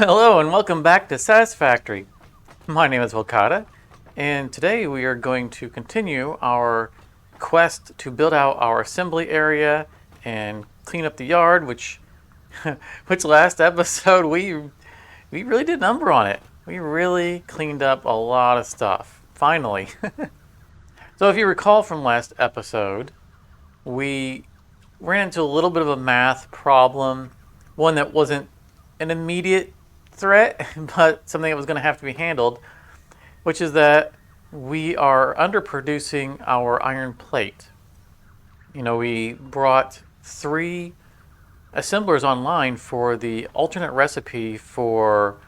Hello and welcome back to Satisfactory. My name is Outta, and today we are going to continue our quest to build out our assembly area and clean up the yard, which last episode we really did a number on it. We really cleaned up a lot of stuff, finally. So if you recall from last episode, we ran into a little bit of a math problem, one that wasn't an immediate threat, but something that was going to have to be handled, which is that we are underproducing our iron plate. We brought 3 assemblers online for the alternate recipe for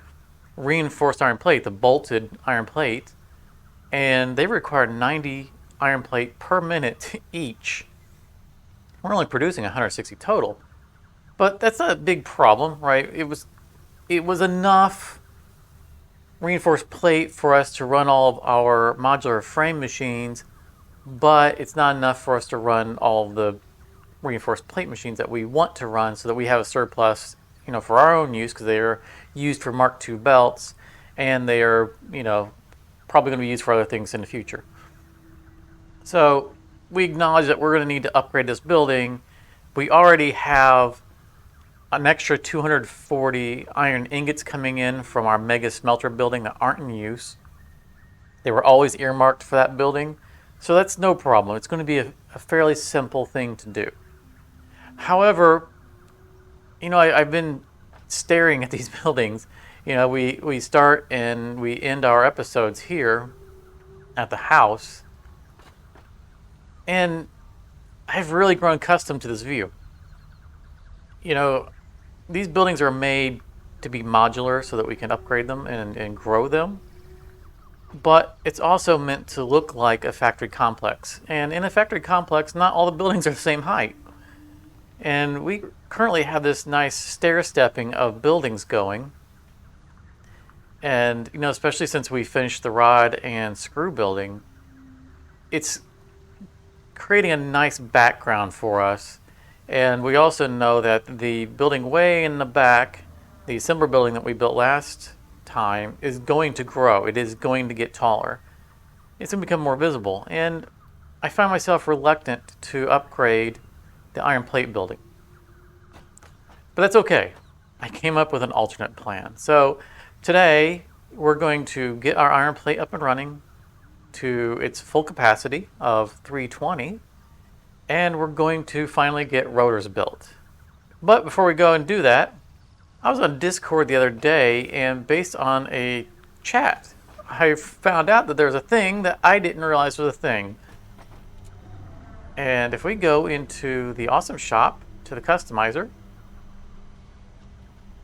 reinforced iron plate, the bolted iron plate, and they require 90 iron plate per minute each. We're only producing 160 total, but that's not a big problem, right? It was enough reinforced plate for us to run all of our modular frame machines, but it's not enough for us to run all of the reinforced plate machines that we want to run, so that we have a surplus, for our own use, because they are used for Mark II belts, and they are, probably going to be used for other things in the future. So we acknowledge that we're going to need to upgrade this building. We already have an extra 240 iron ingots coming in from our mega smelter building that aren't in use. They were always earmarked for that building, so that's no problem. It's going to be a fairly simple thing to do. However, I've been staring at these buildings. We start and we end our episodes here at the house, and I've really grown accustomed to this view. These buildings are made to be modular so that we can upgrade them and grow them. But it's also meant to look like a factory complex. And in a factory complex, not all the buildings are the same height. And we currently have this nice stair-stepping of buildings going. And, especially since we finished the rod and screw building, it's creating a nice background for us. And we also know that the building way in the back, the assembler building that we built last time, is going to grow. It is going to get taller. It's going to become more visible. And I find myself reluctant to upgrade the iron plate building. But that's okay. I came up with an alternate plan. So today we're going to get our iron plate up and running to its full capacity of 320. And we're going to finally get rotors built. But before we go and do that, I was on Discord the other day, and based on a chat, I found out that there's a thing that I didn't realize was a thing. And if we go into the Awesome Shop to the customizer,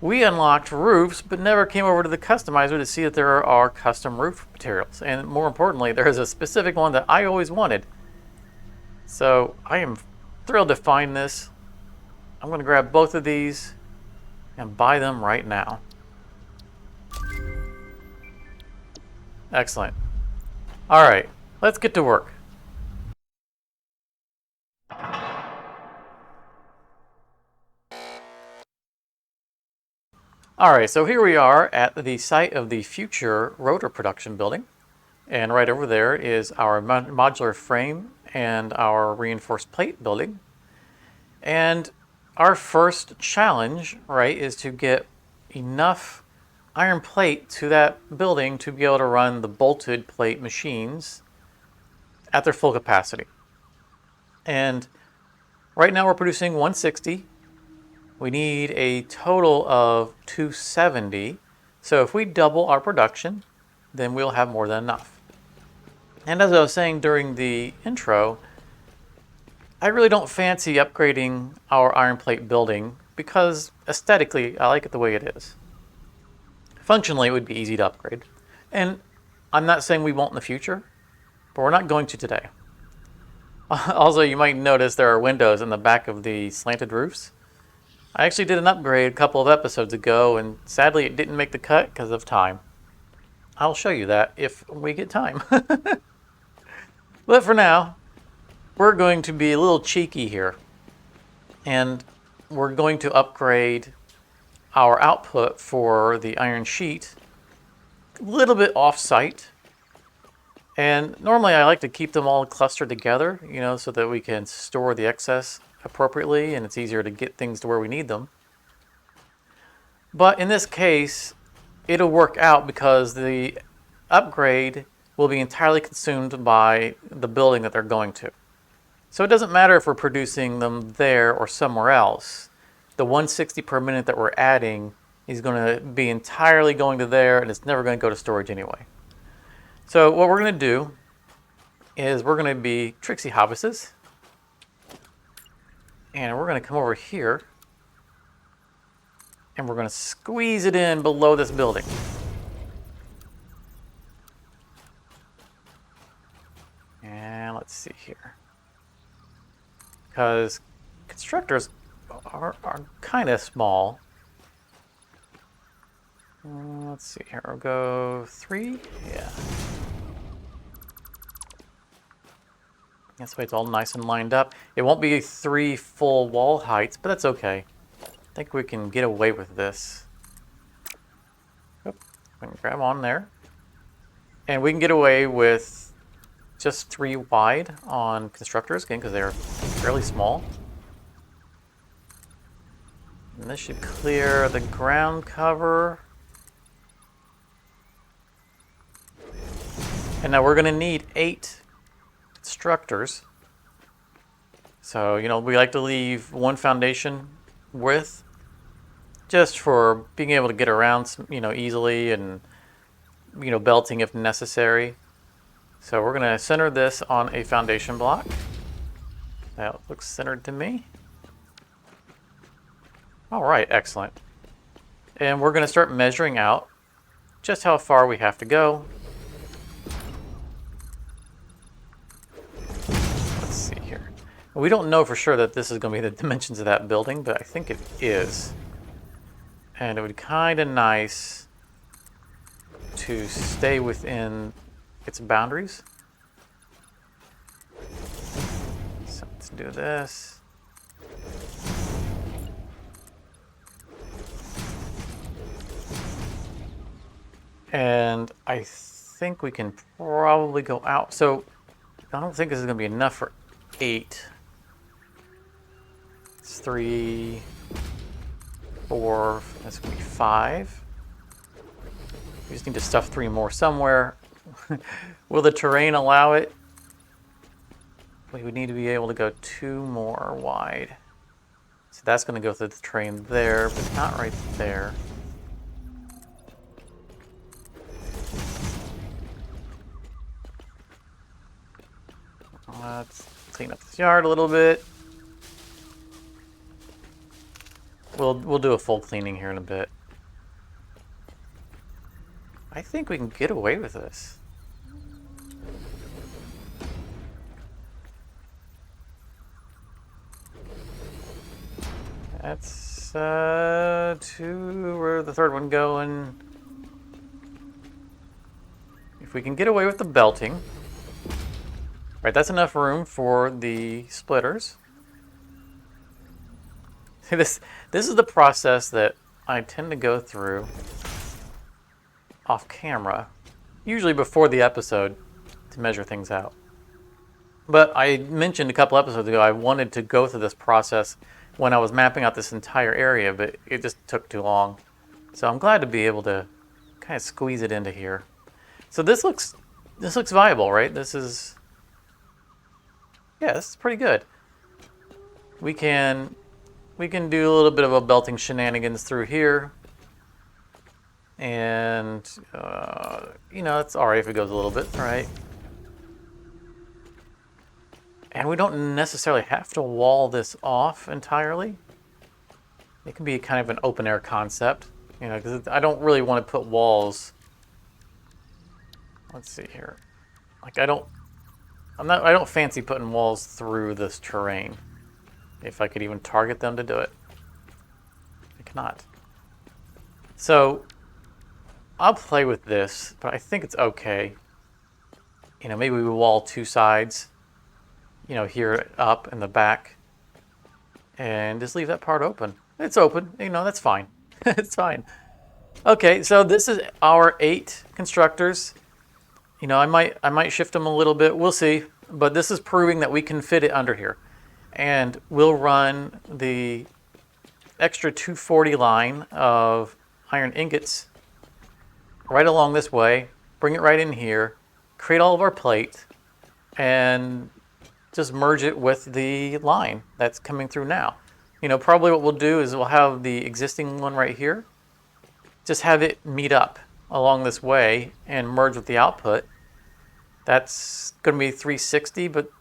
we unlocked roofs, but never came over to the customizer to see that there are custom roof materials. And more importantly, there is a specific one that I always wanted. So I am thrilled to find this. I'm going to grab both of these and buy them right now. Excellent. All right, let's get to work. All right, so here we are at the site of the future rotor production building. And right over there is our modular frame and our reinforced plate building. And our first challenge, right, is to get enough iron plate to that building to be able to run the bolted plate machines at their full capacity. And right now we're producing 160. We need a total of 270. So if we double our production, then we'll have more than enough. And as I was saying during the intro, I really don't fancy upgrading our iron plate building because aesthetically I like it the way it is. Functionally, it would be easy to upgrade. And I'm not saying we won't in the future, but we're not going to today. Also, you might notice there are windows in the back of the slanted roofs. I actually did an upgrade a couple of episodes ago, and sadly it didn't make the cut because of time. I'll show you that if we get time. But for now, we're going to be a little cheeky here. And we're going to upgrade our output for the iron sheet a little bit off-site. And normally I like to keep them all clustered together, you know, so that we can store the excess appropriately and it's easier to get things to where we need them. But in this case, it'll work out because the upgrade will be entirely consumed by the building that they're going to. So it doesn't matter if we're producing them there or somewhere else. The 160 per minute that we're adding is going to be entirely going to there, and it's never going to go to storage anyway. So what we're going to do is we're going to be tricksy hobbitses, and we're going to come over here, and we're going to squeeze it in below this building. And let's see here. Because constructors are kind of small. Let's see here. We'll go 3. Yeah. That's why it's all nice and lined up. It won't be 3 full wall heights, but that's okay. I think we can get away with this. Oop, we can grab on there. And we can get away with just 3 wide on constructors, again, because they're fairly small. And this should clear the ground cover. And now we're going to need 8 constructors. So, you know, we like to leave 1 foundation width just for being able to get around, you know, easily and, you know, belting if necessary. So we're going to center this on a foundation block. That looks centered to me. All right, excellent. And we're going to start measuring out just how far we have to go. Let's see here. We don't know for sure that this is going to be the dimensions of that building, but I think it is. And it would be kind of nice to stay within its boundaries. So let's do this. And I think we can probably go out. So I don't think this is going to be enough for 8. It's 3, 4, that's going to be 5. We just need to stuff 3 more somewhere. Will the terrain allow it? We would need to be able to go 2 more wide. So that's going to go through the terrain there, but not right there. Let's clean up this yard a little bit. We'll do a full cleaning here in a bit. I think we can get away with this. That's 2. Where's the third one going? If we can get away with the belting. Right, that's enough room for the splitters. This is the process that I tend to go through off camera, usually before the episode, to measure things out. But I mentioned a couple episodes ago I wanted to go through this process when I was mapping out this entire area, but it just took too long. So I'm glad to be able to kind of squeeze it into here. So this looks viable, right? This is pretty good. We can do a little bit of a belting shenanigans through here. And, you know, it's all right if it goes a little bit, right? And we don't necessarily have to wall this off entirely. It can be kind of an open air concept, you know, because I don't really want to put walls. Let's see here. Like I don't fancy putting walls through this terrain. If I could even target them to do it. I cannot. So I'll play with this, but I think it's okay. You know, maybe we wall 2 sides, you know, here up in the back, and just leave that part open. It's open, you know, that's fine. It's fine. Okay, so this is our 8 constructors. You know, I might shift them a little bit. We'll see. But this is proving that we can fit it under here. And we'll run the extra 240 line of iron ingots right along this way, bring it right in here, create all of our plate, and just merge it with the line that's coming through now. You know, probably what we'll do is we'll have the existing one right here, just have it meet up along this way and merge with the output. That's going to be 360, but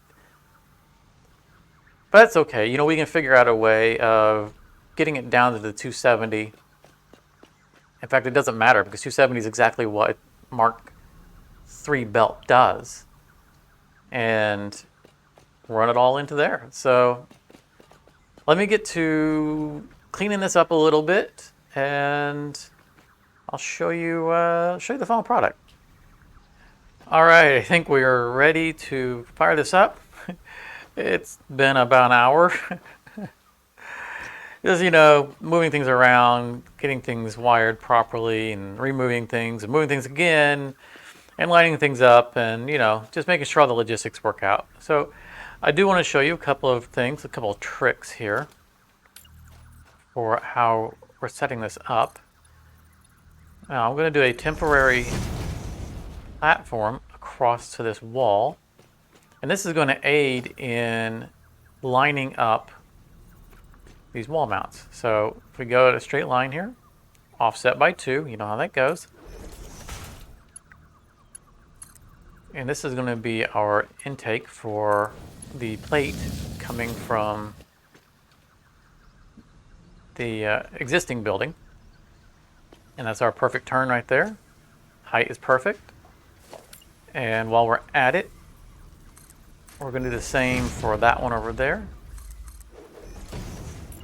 that's okay. You know, we can figure out a way of getting it down to the 270. In fact, it doesn't matter because 270 is exactly what Mark III belt does. And run it all into there. So let me get to cleaning this up a little bit, and I'll show you the final product. All right, I think we are ready to fire this up. It's been about an hour. Just, you know, moving things around, getting things wired properly, and removing things, and moving things again, and lining things up, and, you know, just making sure all the logistics work out. So I do want to show you a couple of things, a couple of tricks here for how we're setting this up. Now I'm going to do a temporary platform across to this wall, and this is going to aid in lining up these wall mounts. So if we go at a straight line here, offset by 2, you know how that goes. And this is going to be our intake for the plate coming from the existing building. And that's our perfect turn right there. Height is perfect. And while we're at it, we're going to do the same for that one over there.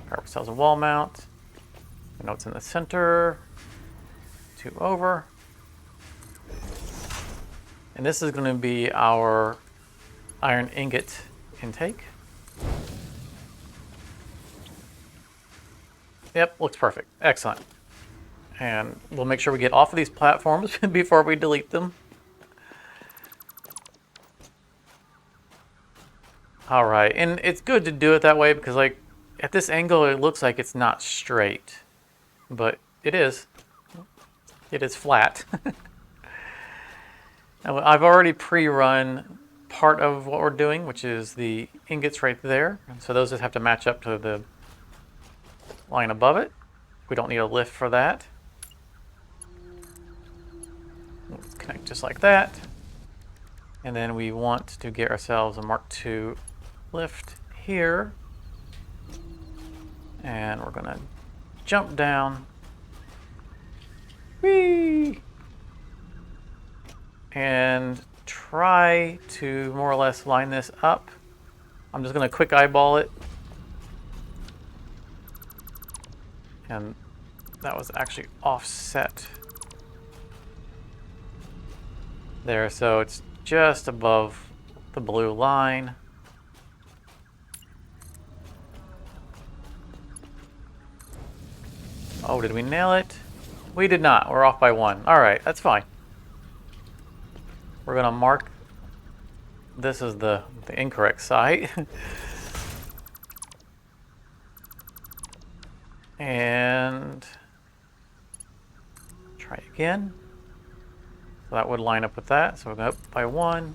Grab ourselves a wall mount. We know it's in the center. 2 over. And this is going to be our iron ingot intake. Yep, looks perfect. Excellent. And we'll make sure we get off of these platforms before we delete them. All right, and it's good to do it that way because, like, at this angle it looks like it's not straight, but it is. It is flat. Now, I've already pre-run part of what we're doing, which is the ingots right there. And so those just have to match up to the line above it. We don't need a lift for that. Let's connect just like that. And then we want to get ourselves a Mark II lift here. And we're going to jump down. Whee! And try to more or less line this up. I'm just going to quick eyeball it. And that was actually offset there, so it's just above the blue line. Oh, did we nail it? We did not. We're off by 1. All right, that's fine. We're going to mark this as the incorrect side. And try again. So that would line up with that. So we're going up by 1.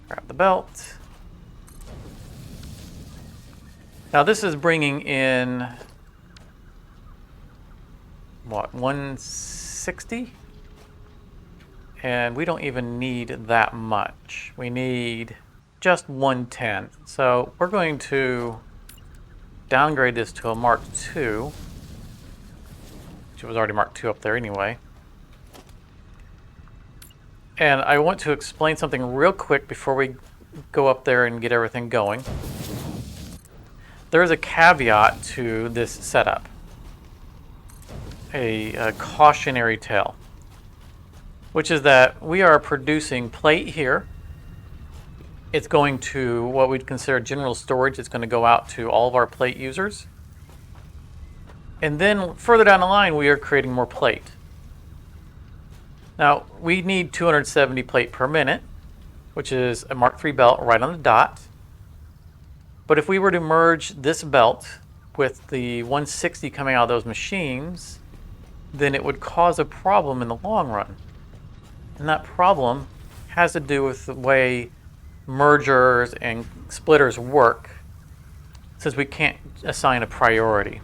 Grab the belt. Now this is bringing in, what, 160? And we don't even need that much. We need just 110. So we're going to downgrade this to a Mark II, which was already Mark II up there anyway. And I want to explain something real quick before we go up there and get everything going. There is a caveat to this setup, a cautionary tale, which is that we are producing plate here, It's going to what we'd consider general storage. It's going to go out to all of our plate users. And then further down the line, we are creating more plate. Now, we need 270 plate per minute, which is a Mark III belt right on the dot. But if we were to merge this belt with the 160 coming out of those machines, then it would cause a problem in the long run. And that problem has to do with the way mergers and splitters work, since we can't assign a priority.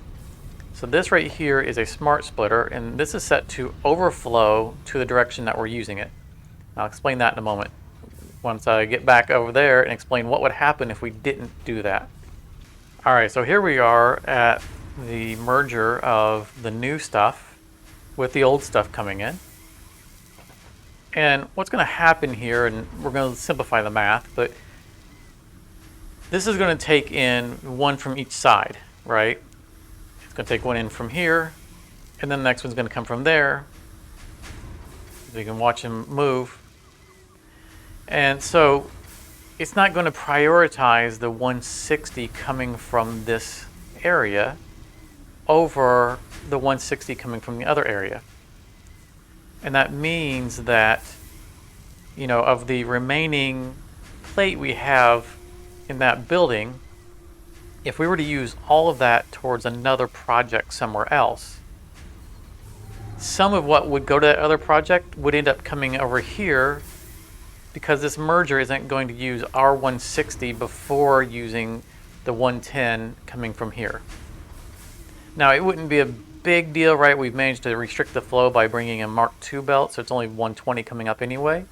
So this right here is a smart splitter, and this is set to overflow to the direction that we're using it. I'll explain that in a moment once I get back over there and explain what would happen if we didn't do that. All right, so here we are at the merger of the new stuff with the old stuff coming in. And what's going to happen here, and we're going to simplify the math, but this is going to take in one from each side, right? It's going to take one in from here, and then the next one's going to come from there. So you can watch him move. And so it's not going to prioritize the 160 coming from this area over the 160 coming from the other area. And that means that, you know, of the remaining plate we have in that building, if we were to use all of that towards another project somewhere else, some of what would go to that other project would end up coming over here, because this merger isn't going to use our 160 before using the 110 coming from here. Now, it wouldn't be a big deal, right? We've managed to restrict the flow by bringing in Mark II belt, so it's only 120 coming up anyway.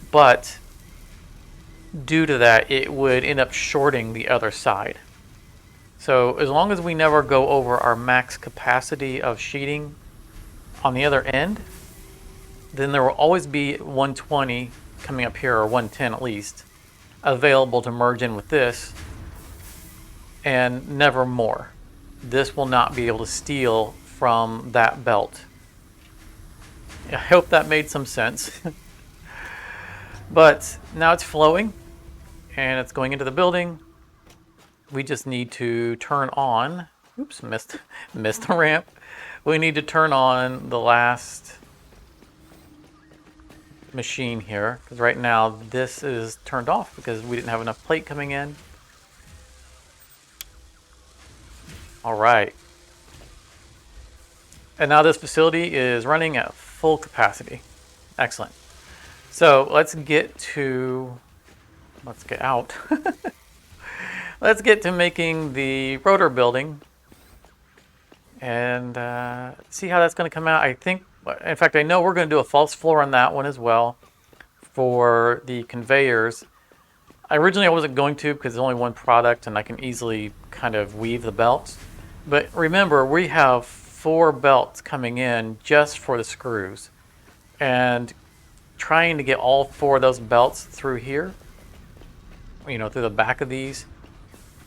But due to that, it would end up shorting the other side. So as long as we never go over our max capacity of sheeting on the other end, then there will always be 120 coming up here, or 110 at least, available to merge in with this, and never more. This will not be able to steal from that belt. I hope that made some sense. But now it's flowing and it's going into the building. We just need to turn on, oops, missed the ramp. We need to turn on the last machine here, because right now this is turned off because we didn't have enough plate coming in. All right. And now this facility is running at full capacity. Excellent. So let's get out. Let's get to making the rotor building and see how that's going to come out. I think, in fact, I know we're going to do a false floor on that one as well for the conveyors. Originally I wasn't going to, because there's only one product and I can easily kind of weave the belts. But remember, we have 4 belts coming in just for the screws. And trying to get all 4 of those belts through here, you know, through the back of these,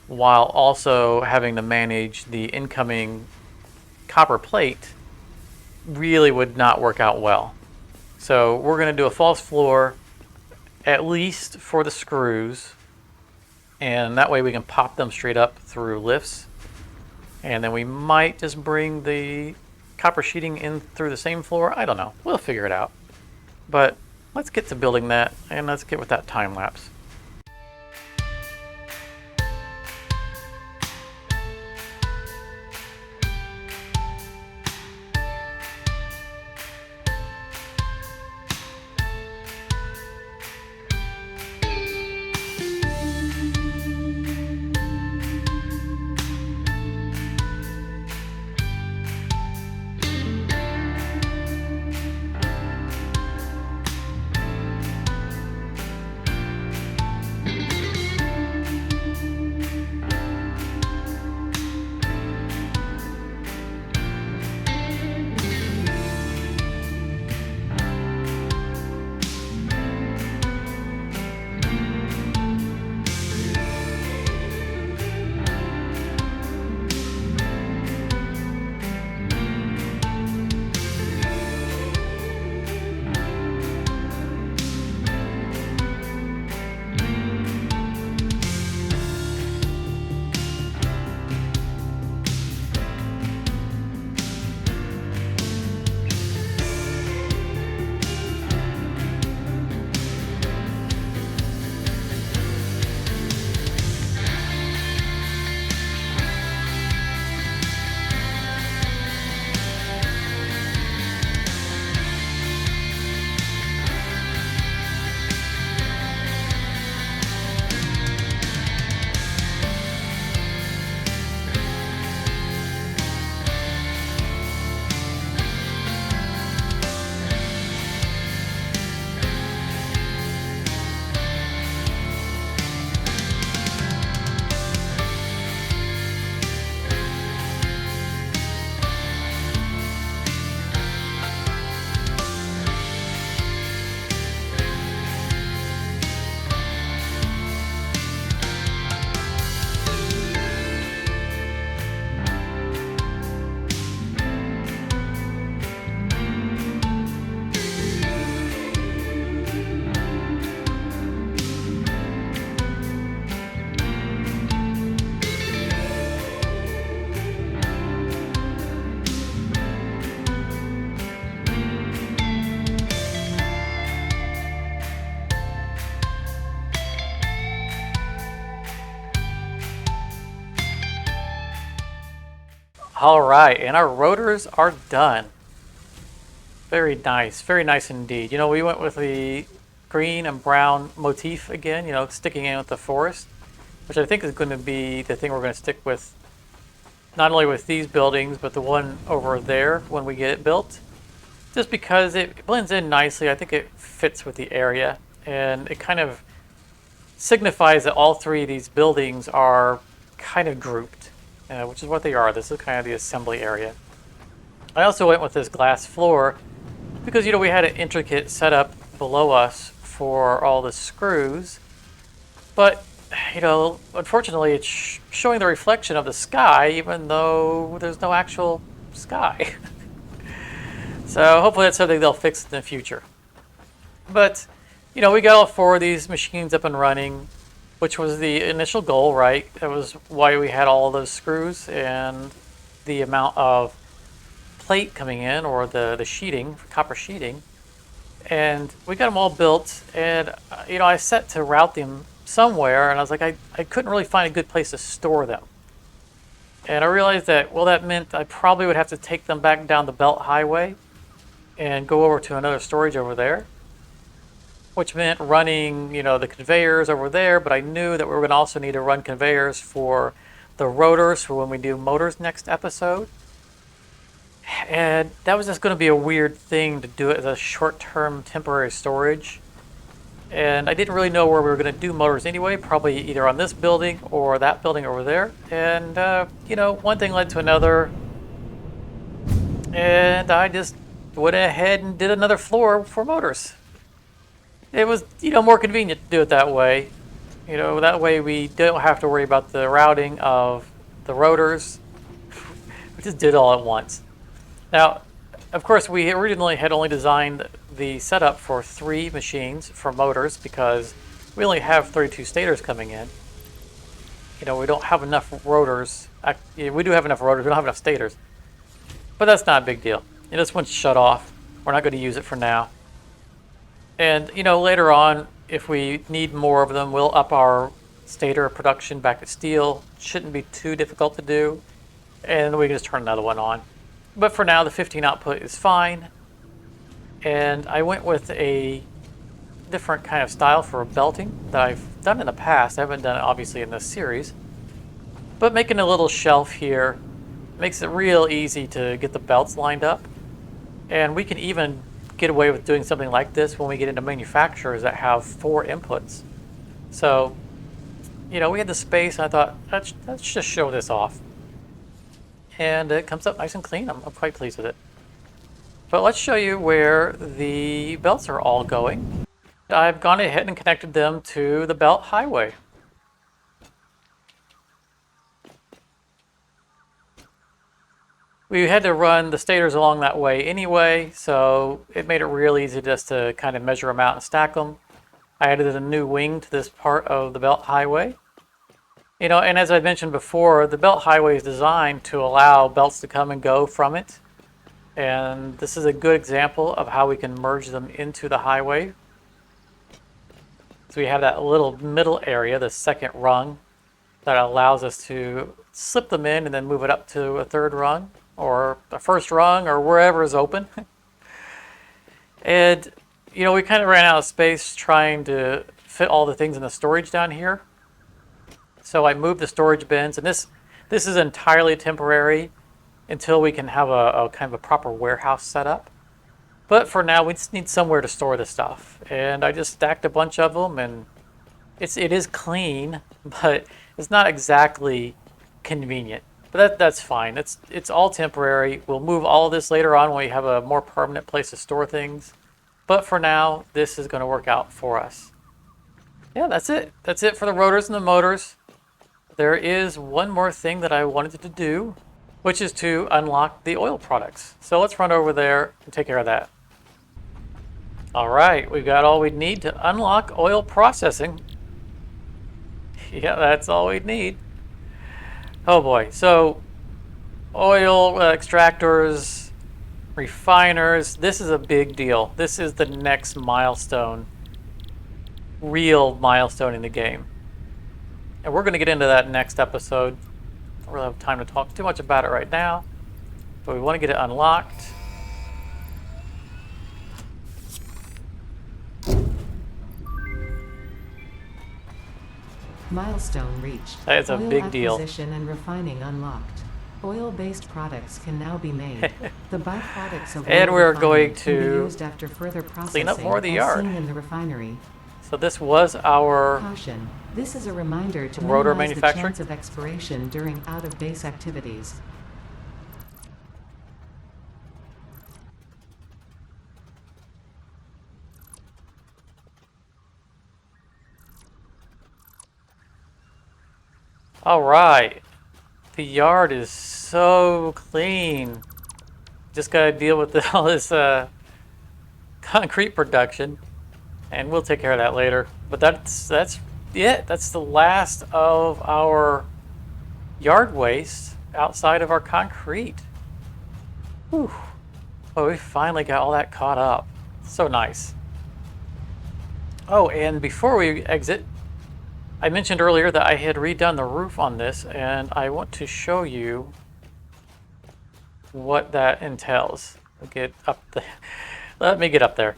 while also having to manage the incoming copper plate, really would not work out well. So we're going to do a false floor, at least for the screws, and that way we can pop them straight up through lifts. And then we might just bring the copper sheeting in through the same floor. I don't know. We'll figure it out. But let's get to building that, and let's get with that time lapse. All right, and our rotors are done. Very nice indeed. You know, we went with the green and brown motif again, you know, sticking in with the forest, which I think is going to be the thing we're going to stick with, not only with these buildings, but the one over there when we get it built. Just because it blends in nicely, I think it fits with the area, and it kind of signifies that all three of these buildings are kind of grouped, which is what they are. This is kind of the assembly area. I also went with this glass floor because, you know, we had an intricate setup below us for all the screws, but, you know, unfortunately it's showing the reflection of the sky even though there's no actual sky. So hopefully that's something they'll fix in the future. But, you know, we got all four of these machines up and running, which was the initial goal, right? That was why we had all those screws and the amount of plate coming in, or the sheeting, copper sheeting. And we got them all built, and, you know, I set to route them somewhere, and I was like, I couldn't really find a good place to store them. And I realized that, well, that meant I probably would have to take them back down the belt highway and go over to another storage over there, which meant running, you know, the conveyors over there, but I knew that we were going to also need to run conveyors for the rotors for when we do motors next episode. And that was just going to be a weird thing to do it as a short-term temporary storage. And I didn't really know where we were going to do motors anyway, probably either on this building or that building over there. And, you know, one thing led to another. And I just went ahead and did another floor for motors. It was, you know, more convenient to do it that way. You know, that way we don't have to worry about the routing of the rotors. We just did it all at once. Now, of course, we originally had only designed the setup for 3 machines for motors because we only have 32 stators coming in. You know, we don't have enough rotors. We do have enough rotors, we don't have enough stators. But that's not a big deal. You know, this one's shut off. We're not going to use it for now. And, you know, later on, if we need more of them, we'll up our stator production back to steel. Shouldn't be too difficult to do. And we can just turn another one on. But for now, the 15 output is fine. And I went with a different kind of style for belting that I've done in the past. I haven't done it obviously in this series. But making a little shelf here makes it real easy to get the belts lined up. And we can even get away with doing something like this when we get into manufacturers that have 4 inputs. So, you know, we had the space, and I thought, let's just show this off. And it comes up nice and clean. I'm quite pleased with it. But let's show you where the belts are all going. I've gone ahead and connected them to the belt highway. We had to run the stators along that way anyway, so it made it real easy just to kind of measure them out and stack them. I added a new wing to this part of the belt highway. You know, and as I mentioned before, the belt highway is designed to allow belts to come and go from it. And this is a good example of how we can merge them into the highway. So we have that little middle area, the second rung, that allows us to slip them in and then move it up to a third rung, or the first rung, or wherever is open. And, you know, we kind of ran out of space trying to fit all the things in the storage down here. So I moved the storage bins, and this is entirely temporary until we can have a kind of a proper warehouse set up. But for now, we just need somewhere to store the stuff. And I just stacked a bunch of them, and it is clean, but it's not exactly convenient. But that's fine. It's all temporary. We'll move all of this later on when we have a more permanent place to store things. But for now, this is going to work out for us. Yeah, that's it. That's it for the rotors and the motors. There is one more thing that I wanted to do, which is to unlock the oil products. So let's run over there and take care of that. All right, we've got all we need to unlock oil processing. Yeah, that's all we need. Oh boy, so oil extractors, refiners, this is a big deal. This is the next milestone, real milestone in the game. And we're going to get into that next episode. I don't really have time to talk too much about it right now. but we want to get it unlocked. Milestone reached. That is a big deal. Acquisition and refining unlocked. Oil-based products can now be made. The byproducts of And oil we're refining going can be to used after further clean up more of the processing, yard. as seen in the refinery. So this was our Caution. This is a reminder to Rotor minimize the manufacturing. chance of expiration during out-of-base activities. All right. The yard is so clean. Just got to deal with all this concrete production, and we'll take care of that later. But that's it. That's the last of our yard waste outside of our concrete. Whew. Well, we finally got all that caught up. So nice. Oh, and before we exit, I mentioned earlier that I had redone the roof on this, and I want to show you what that entails. Get up there. Let me get up there.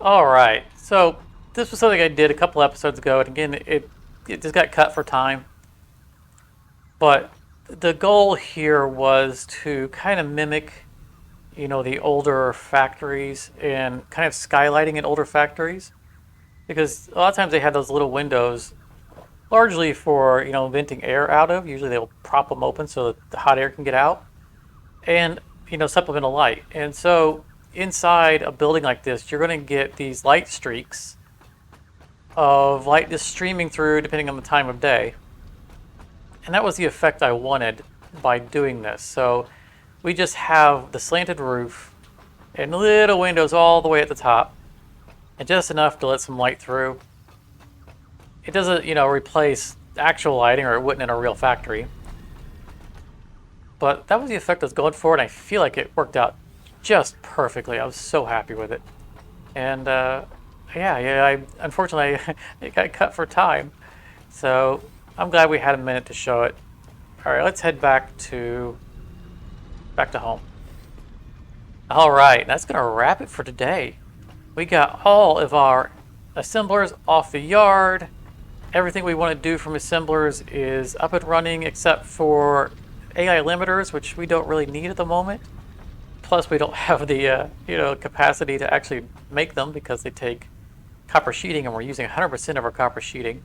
All right, so this was something I did a couple episodes ago, and again, it just got cut for time. But the goal here was to kind of mimic, you know, the older factories and kind of skylighting in older factories, because a lot of times they had those little windows, largely for, you know, venting air out of. Usually they'll prop them open so that the hot air can get out, and, you know, supplemental light. And so inside a building like this, you're going to get these light streaks of light just streaming through depending on the time of day. And that was the effect I wanted by doing this. So we just have the slanted roof and little windows all the way at the top, and just enough to let some light through. It doesn't, you know, replace actual lighting, or it wouldn't in a real factory. But that was the effect I was going for, and I feel like it worked out just perfectly. I was so happy with it. And I unfortunately it got cut for time. So I'm glad we had a minute to show it. All right, let's head back to home. All right, that's gonna wrap it for today. We got all of our assemblers off the yard. Everything we want to do from assemblers is up and running, except for AI limiters, which we don't really need at the moment. Plus, we don't have the capacity to actually make them because they take copper sheeting, and we're using 100% of our copper sheeting.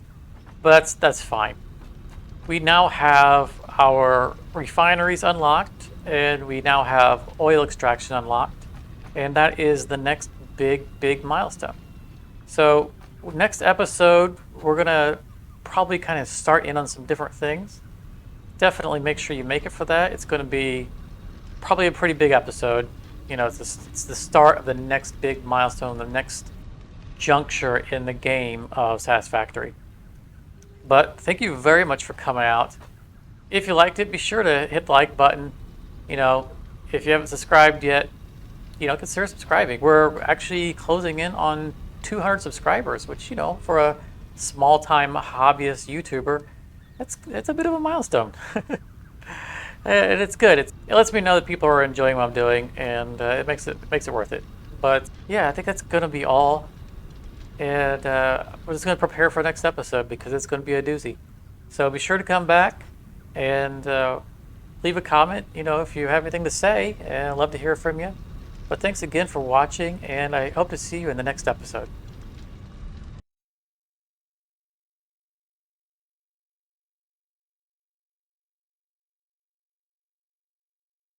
But that's fine. We now have our refineries unlocked, and we now have oil extraction unlocked, and that is the next big milestone. So next episode, we're gonna probably kind of start in on some different things. Definitely make sure you make it for that. It's going to be probably a pretty big episode. You know, it's the start of the next big milestone, the next juncture in the game of Satisfactory. But thank you very much for coming out. If you liked it, be sure to hit the like button. You know, if you haven't subscribed yet, you know, consider subscribing. We're actually closing in on 200 subscribers, which, you know, for a small-time hobbyist YouTuber, it's a bit of a milestone. And it's good. It lets me know that people are enjoying what I'm doing, and it makes it worth it. But yeah, I think that's gonna be all. And we're just gonna prepare for the next episode because it's gonna be a doozy. So be sure to come back and leave a comment. You know, if you have anything to say, and I'd love to hear from you. But thanks again for watching, and I hope to see you in the next episode.